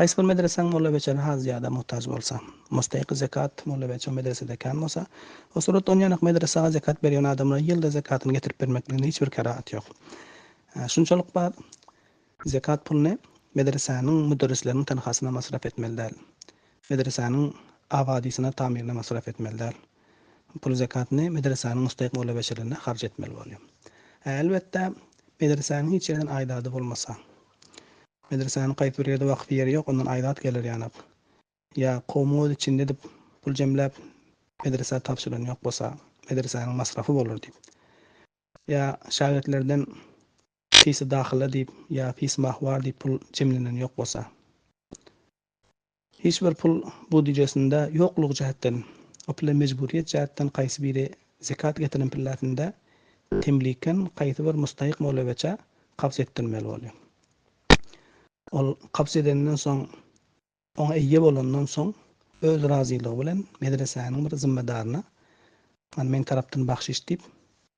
Qaysi bir medresaň molla beçeri ha ziyada muhtaç bolsa, mustaýky zekat molla beçe medresede kan bolsa, o suratda on ýanyk medresaga zekat berýän adamlar ýylda zekatyny getirip bermekliginde hiç bir kerahat ýok. Şunçalyk bar zekat puluny medresanyň müderrisleriniň tanhasyna masraf etmelidir. Medresanyň awadysyna tamirine masraf etmelidir. Pul zekatyny medresanyň mustaýk molla beçerlerine harj etmeli bolýar. Elbetde medresanyň hiç ýerden aýdady bolmasa, medresanyň gaýp bir ýerde wagf ýeri ýok, ondan aýdat gelir ýanyp. Ya gowmud içinde dip pul jemläp medresa tapşyran ýok bolsa, medresanyň masrafy bolar diýip. Ya şagirdlerden fisi dahyla diýip, ya fis mahwar diýip pul jemlenen ýok bolsa. Hiç bir pul bu dijesinde ýokluk jähetden, o pul mejburiýet jähetden gaýsy biri zekat getiren pillatynda temliken gaýsy bir mustaýk molla beçe kabz etdirmeli bolýar. Ol kabz edenden soň, oňa eýe bolandan soň öz razylygy bilen medresanyň bir zimmedaryna men tarapdan bahşiş diýip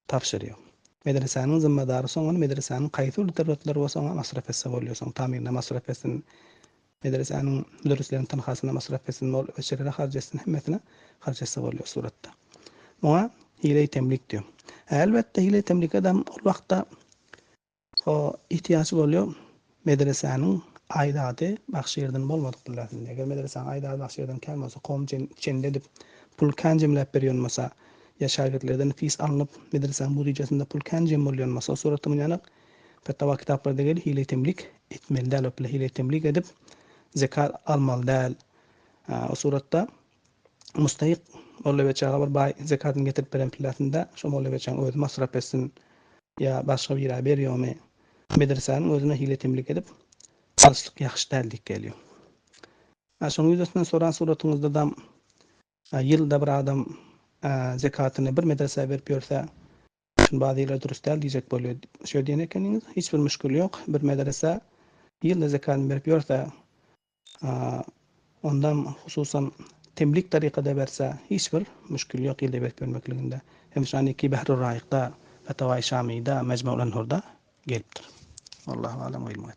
tapşyrýar. Medresanyň zimmedary soň medresanyň gaýsy literatürler bolsa oňa masraf etse bolýar, soň tamirine masraf etsin, medresanyň müderrisleriniň tanhasyna masraf etsin, molla beçerlere harj etsin, hemmetine harj etse bolýar suratda. Oňa hile temlik diýär. Elbetde hile temlik adam ol wagtda o ihtiýaçy bolýar medresanyň aýdady bahşyrdan bolmadyk bilen. Eger medresanyň aýdady bahşyrdan kelmese, gowum içinde dip pul kan jemläp berýänmese, ya şagirdlerden fis alınıp medresanın bu dijesinde pul kan jem bolýanmasa, o suratda munyanyk fetwa kitaplarda gel hile temlik etmelidir, öple hile temlik edip zekat almalydyr. O suratda mustaýk molla beçäge bir baý zekatyny getirip beren pillatynda şo molla beçäň öz masraf etsin, ya başga bir ýere berýärmi, medresanyň özüne hile temlik edip alşyk ýaxşy däl gelýär. Şoň ýüzesinden soran suratyňyzda da ýylda bir adam zekatyny bir medreseye berip ýörse, şunu badylar durust däl diýjek bolýar. Şo diýen ekeniňiz hiç bir müşkül ýok. Bir medrese ýylda zekatyny berip ýörse, ondan hususan temlik tarykada berse hiç bir müşkül ýok ýylda berip bermekliginde. Hem şanyki Behrur Raýykda, Fetawai Şamy'da, Mecmu'l Enhur'da gelipdir. Allahu alem ve ilmu